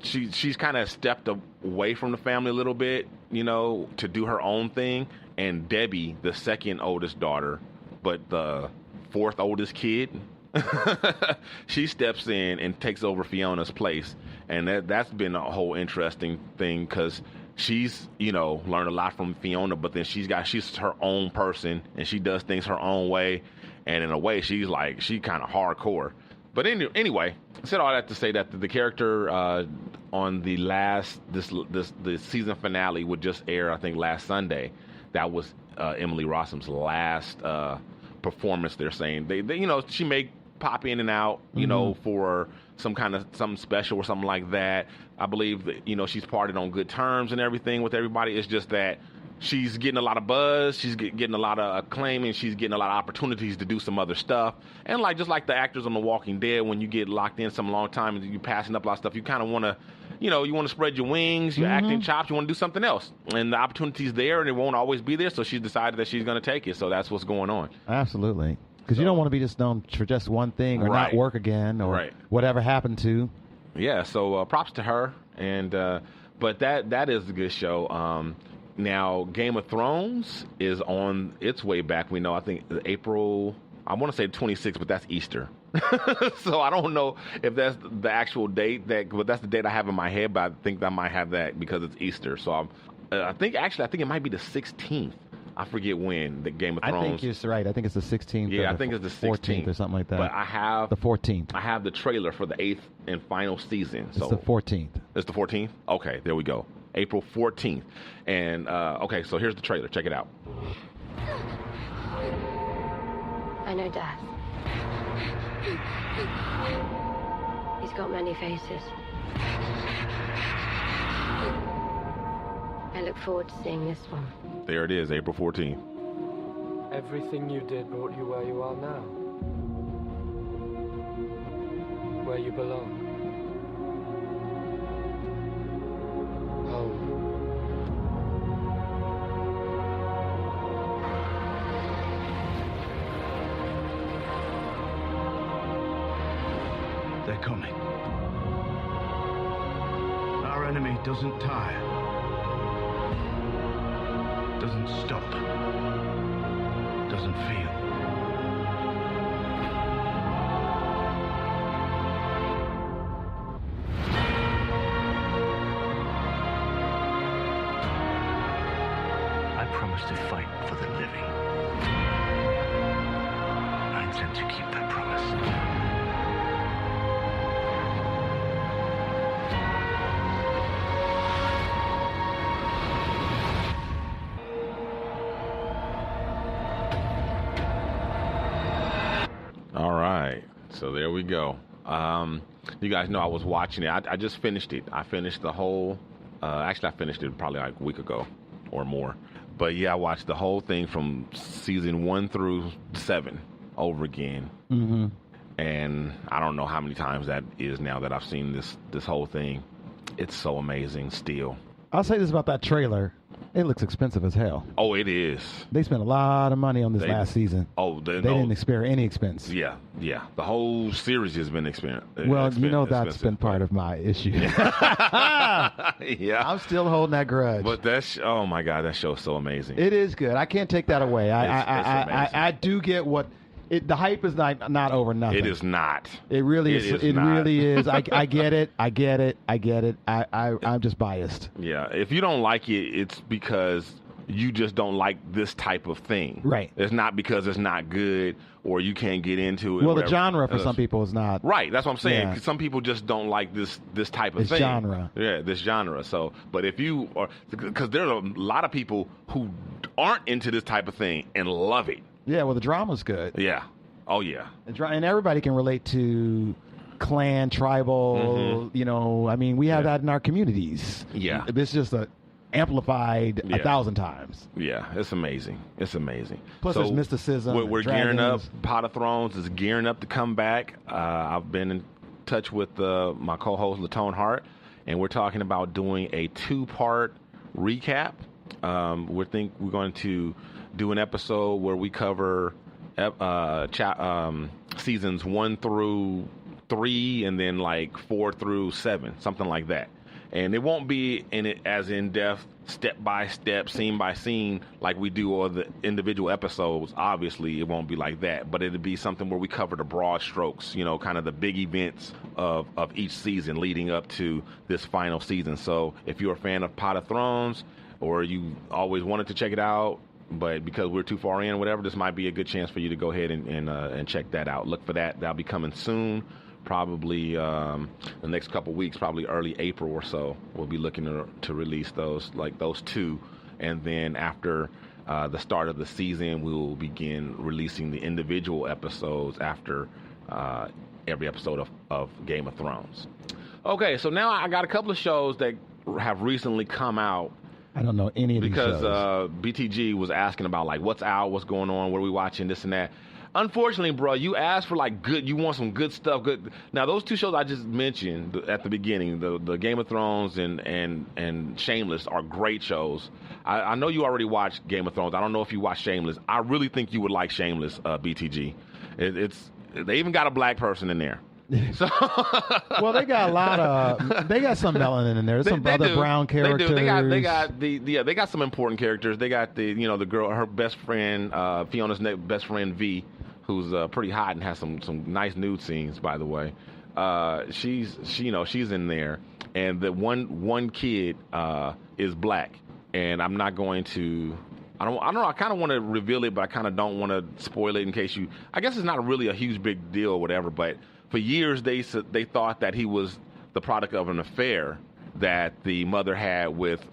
she's kind of stepped away from the family a little bit, to do her own thing. And Debbie, the second oldest daughter, but the fourth oldest kid, she steps in and takes over Fiona's place. And that's been a whole interesting thing because she's, learned a lot from Fiona, but then she's her own person and she does things her own way. And in a way, she kind of hardcore. But anyway, I said all that to say that the character on the season finale would just air, I think, last Sunday. That was Emily Rossum's last performance. They're saying they she may pop in and out, for something special or something like that. I believe that she's parted on good terms and everything with everybody. It's just that she's getting a lot of buzz, she's getting a lot of acclaim, and she's getting a lot of opportunities to do some other stuff. And just like the actors on The Walking Dead, when you get locked in some long time and you're passing up a lot of stuff, you kind of want to, you want to spread your wings, your acting chops, you want to do something else. And the opportunity's there, and it won't always be there, so she's decided that she's going to take it. So that's what's going on. Absolutely. Because you don't want to be just known for just one thing or not work again or whatever happened to. Yeah, so props to her. And but that is a good show. Now, Game of Thrones is on its way back. We know, I think, April, I want to say 26th, but that's Easter. So I don't know if that's the actual date, but that's the date I have in my head, but I think I might have that because it's Easter. So I think it might be the 16th. I forget when the Game of Thrones. I think you're right. I think it's the 16th. Yeah, I think it's the 16th or something like that. But I have the 14th. I have the trailer for the 8th and final season. It's the 14th. It's the 14th? Okay, there we go. April 14th. And, okay, so here's the trailer. Check it out. I know Death. He's got many faces. I look forward to seeing this one. There it is, April 14th. Everything you did brought you where you are now. Where you belong. Home. They're coming. Our enemy doesn't tire. Doesn't stop. Doesn't feel. I promise to fight for the living. I intend to keep that promise. All right, so there we go. You guys know I was watching it. I just finished it. I finished the whole. Actually, I finished it probably like a week ago or more. But yeah, I watched the whole thing from season 1 through 7 over again. Mm-hmm. And I don't know how many times that is now that I've seen this whole thing. It's so amazing still. I'll say this about that trailer. It looks expensive as hell. Oh, it is. They spent a lot of money on this last season. Oh, they didn't spare any expense. Yeah. The whole series has been expensive. Well, that's been part of my issue. Yeah. I'm still holding that grudge. But oh my God, that show's so amazing. It is good. I can't take that away. It's I do get what. The hype is not over nothing. It is not. It really is. It really is. I get it. I get it. I'm just biased. Yeah. If you don't like it, it's because you just don't like this type of thing. Right. It's not because it's not good or you can't get into it. Well, the genre for some people is not. Right. That's what I'm saying. Yeah. Some people just don't like this type of thing. Genre. Yeah, this genre. So, but if you are, because there's a lot of people who aren't into this type of thing and love it. Yeah, well, the drama's good. Yeah. Oh, yeah. And everybody can relate to clan, tribal, I mean, we have that in our communities. Yeah. It's just amplified 1,000 times. Yeah, it's amazing. It's amazing. Plus, there's mysticism. We're gearing up. Pot of Thrones is gearing up to come back. I've been in touch with my co-host, Latone Hart, and we're talking about doing a 2-part recap. We're going to do an episode where we cover seasons 1 through 3 and then like 4 through 7, something like that. And it won't be in it as in-depth, step-by-step, scene-by-scene like we do all the individual episodes. Obviously, it won't be like that. But it'll be something where we cover the broad strokes, you know, kind of the big events of each season leading up to this final season. So if you're a fan of Pot of Thrones or you always wanted to check it out, but because we're too far in, whatever, this might be a good chance for you to go ahead and check that out. Look for that. That'll be coming soon. Probably the next couple weeks, probably early April or so, we'll be looking to release those 2. And then after the start of the season, we will begin releasing the individual episodes after every episode of Game of Thrones. Okay, so now I got a couple of shows that have recently come out. I don't know any of these shows. Because BTG was asking about, like, what's out, what's going on, what are we watching, this and that. Unfortunately, bro, you asked for like good. You want some good stuff. Good. Now, those 2 shows I just mentioned at the beginning, the Game of Thrones and Shameless, are great shows. I know you already watched Game of Thrones. I don't know if you watched Shameless. I really think you would like Shameless, BTG. They even got a black person in there. So well, they got a lot of. They got some melanin in there. There's some other brown characters. They got some important characters. They got the girl, her best friend, Fiona's best friend V, who's pretty hot and has some nice nude scenes, by the way. She's in there, and the one kid is black, and I'm not going to. I don't know. I kind of want to reveal it, but I kind of don't want to spoil it in case you. I guess it's not really a huge big deal or whatever, but for years they thought that he was the product of an affair that the mother had with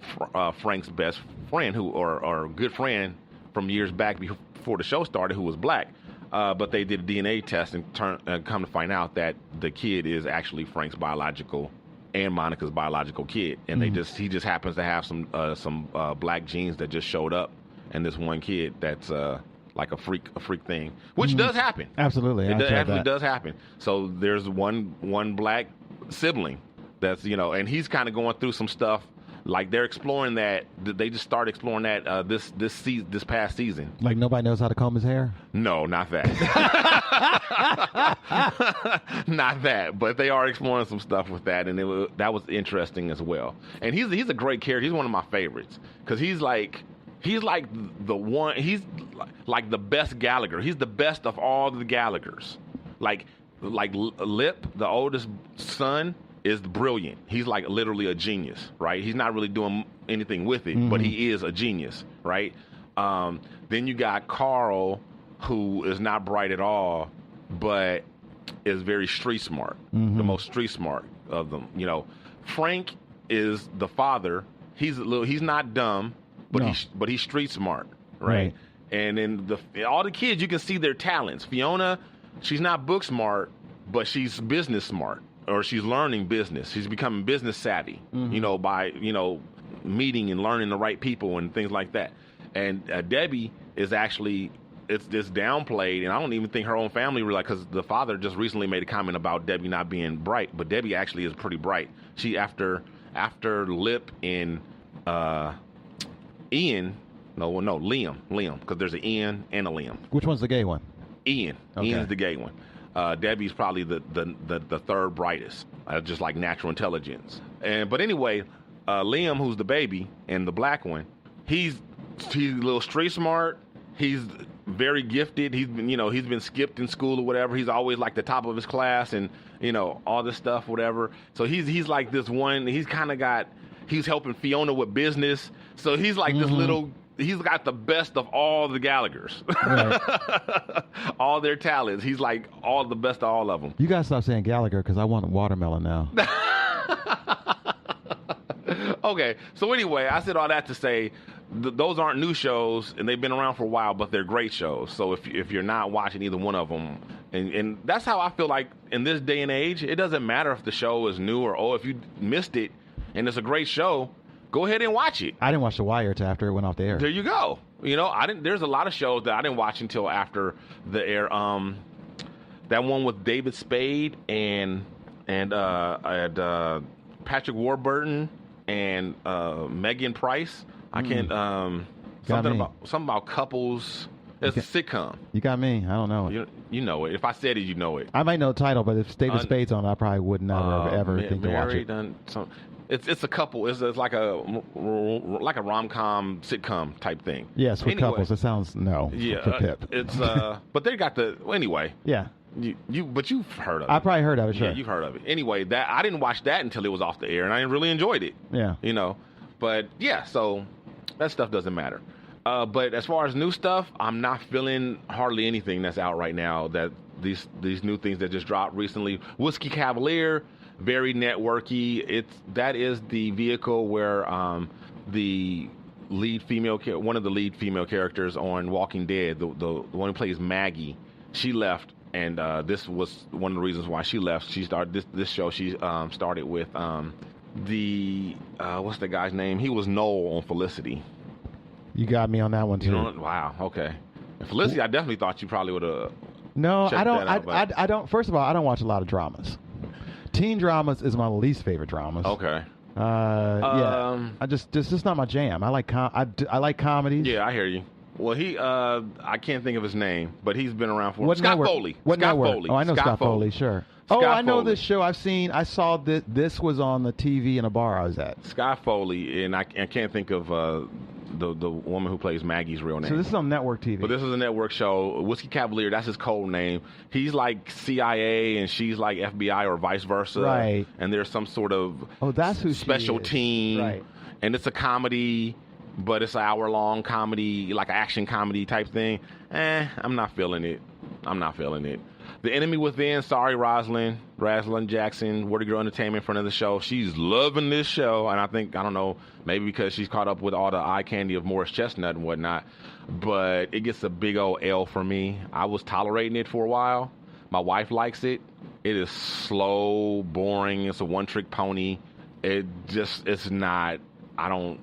Frank's best friend, or good friend from years back before the show started, who was black. But they did a DNA test and come to find out that the kid is actually Frank's biological and Monica's biological kid, and he just happens to have some black genes that just showed up in this one kid that's like a freak thing, which does happen. Absolutely, it absolutely does happen. So there's one black sibling that's and he's kind of going through some stuff. Like they're exploring that. They just started exploring that this past season. Like nobody knows how to comb his hair? No, not that. Not that. But they are exploring some stuff with that, and that was interesting as well. And he's a great character. He's one of my favorites because he's like the one. He's like the best Gallagher. He's the best of all the Gallaghers. Like Lip, the oldest son, is brilliant. He's like literally a genius, right? He's not really doing anything with it, but he is a genius, right? Then you got Carl, who is not bright at all, but is very street smart, the most street smart of them. Frank is the father. He's not dumb, but he's street smart, right? And then all the kids, you can see their talents. Fiona, she's not book smart, but she's business smart. Or she's learning business. She's becoming business savvy, by, meeting and learning the right people and things like that. And Debbie is actually, it's downplayed, and I don't even think her own family realized, because the father just recently made a comment about Debbie not being bright, but Debbie actually is pretty bright. She, after Lip and Liam, because there's an Ian and a Liam. Which one's the gay one? Ian. Okay. Ian's the gay one. Debbie's probably the third brightest, just like natural intelligence. But anyway, Liam, who's the baby and the black one, he's a little street smart. He's very gifted. He's been skipped in school or whatever. He's always like the top of his class and all this stuff, whatever. So he's like this one. He's helping Fiona with business. So he's like this little. He's got the best of all the Gallaghers. Right. All their talents. He's like all the best of all of them. You gotta stop saying Gallagher because I want watermelon now. Okay, so anyway, I said all that to say those aren't new shows, and they've been around for a while, but they're great shows. So if you're not watching either one of them, and that's how I feel like in this day and age, it doesn't matter if the show is new or old. If you missed it and it's a great show, go ahead and watch it. I didn't watch The Wire until after it went off the air. There you go. I didn't. There's a lot of shows that I didn't watch until after the air. That one with David Spade and Patrick Warburton and Megan Price. I can't. Something about couples. It's a sitcom. You got me. I don't know it. You know it. If I said it, you know it. I might know the title, but if David Spade's on, I probably would never ever think to watch it. It's a couple. It's like a rom-com sitcom type thing. Yes, with couples. It sounds Yeah, hip. it's but they got anyway. Yeah. But you've heard of it. I probably heard of it. Sure. Yeah, you've heard of it. Anyway, that I didn't watch that until it was off the air, and I really enjoyed it. Yeah. But yeah, so that stuff doesn't matter. But as far as new stuff, I'm not feeling hardly anything that's out right now. That these new things that just dropped recently. Whiskey Cavalier, very networky. That is the vehicle where the lead female, one of the lead female characters on Walking Dead, the one who plays Maggie, she left, and this was one of the reasons why she left. She started this show. She started with what's the guy's name? He was Noel on Felicity. You got me on that one too. Wow. Okay. And Felicity, I definitely thought you probably would have. No, I don't. I don't. First of all, I don't watch a lot of dramas. Teen dramas is my least favorite dramas. Okay. Yeah. This is not my jam. I like I like comedies. Yeah, I hear you. Well, I can't think of his name, but he's been around for Scott Foley. Scott Foley. Oh, I know Scott Foley. Sure. I know this show. I saw this was on the TV in a bar I was at. Scott Foley, and I can't think of the woman who plays Maggie's real name. So this is on network TV. But this is a network show. Whiskey Cavalier, that's his code name. He's like CIA and she's like FBI or vice versa. Right. And there's some sort of that's who special team. Right. And it's a comedy, but it's an hour-long comedy, like an action comedy type thing. I'm not feeling it. The Enemy Within, sorry, Rosalind Jackson, Wordy Girl Entertainment, friend of the show. She's loving this show, and I don't know, maybe because she's caught up with all the eye candy of Morris Chestnut and whatnot, but it gets a big old L for me. I was tolerating it for a while. My wife likes it. It is slow, boring. It's a one-trick pony. It's not. I'm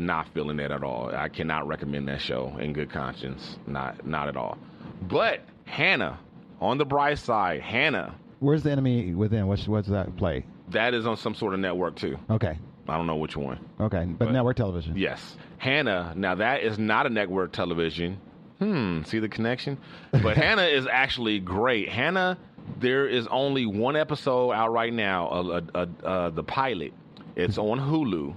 not feeling it at all. I cannot recommend that show in good conscience. Not at all. But Hannah. On the bright side, Hannah. Where's The Enemy Within? What's that play? That is on some sort of network, too. Okay. I don't know which one. Okay, but network television. Yes. Hannah, now that is not a network television. See the connection? But Hannah is actually great. Hannah, there is only one episode out right now, the pilot. It's on Hulu.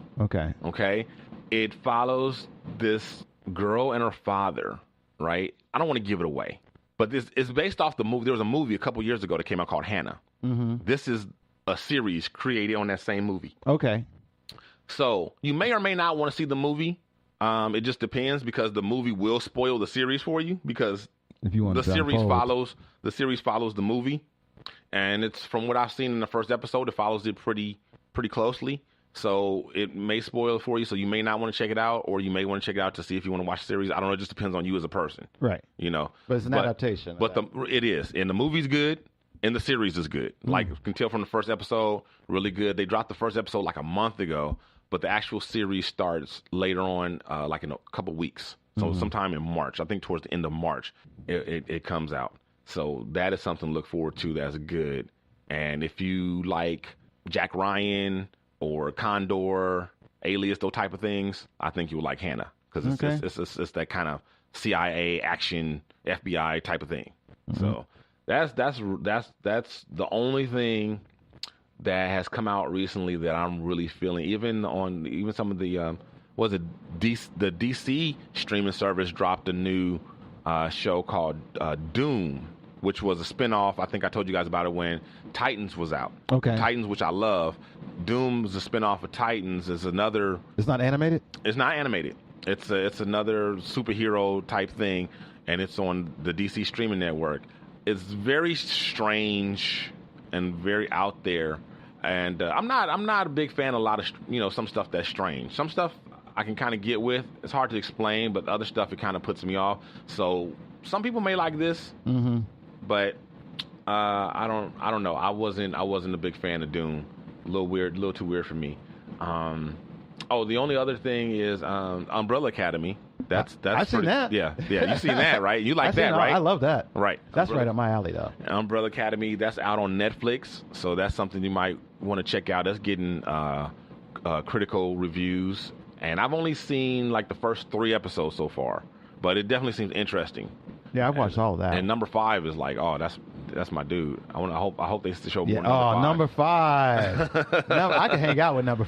Okay? It follows this girl and her father, right? I don't want to give it away. But this is based off the movie. There was a movie a couple years ago that came out called Hannah. Mm-hmm. This is a series created on that same movie. Okay. So you may or may not want to see the movie. It just depends because the movie will spoil the series for you because if you want the series follows the movie, and it's from what I've seen in the first episode, it follows it pretty closely. So it may spoil it for you, so you may not want to check it out, or you may want to check it out to see if you want to watch the series. I don't know. It just depends on you as a person. Right. But it's an adaptation. But it is. And the movie's good, and the series is good. Like, you can tell from the first episode, really good. They dropped the first episode like a month ago, but the actual series starts later on, like in a couple weeks. So sometime in March. I think towards the end of March, it comes out. So that is something to look forward to that's good. And if you like Jack Ryan or Condor, Alias, those type of things, I think you would like Hannah because it's that kind of CIA action FBI type of thing. So that's the only thing that has come out recently that I'm really feeling. Even some of the the DC streaming service dropped a new show called Doom, which was a spinoff. I think I told you guys about it when Titans was out. Okay. Titans, which I love. Doom is a spinoff of Titans. Is another. It's not animated? It's not animated. It's another superhero type thing, and it's on the DC streaming network. It's very strange and very out there, and I'm not a big fan of a lot of some stuff that's strange. Some stuff I can kind of get with. It's hard to explain, but other stuff it kind of puts me off. So some people may like this. Mm-hmm. But I don't know. I wasn't a big fan of Doom. A little too weird for me. The only other thing is Umbrella Academy. That's I've seen that. Yeah. You've seen that, right? You like that, right? I love that. Right. That's right up my alley, though. Umbrella Academy. That's out on Netflix, so that's something you might want to check out. That's getting critical reviews, and I've only seen like the first 3 episodes so far. But it definitely seems interesting. Yeah, I've watched all of that. And number 5 is like, oh, that's my dude. I hope they show more. Number 5. I can hang out with number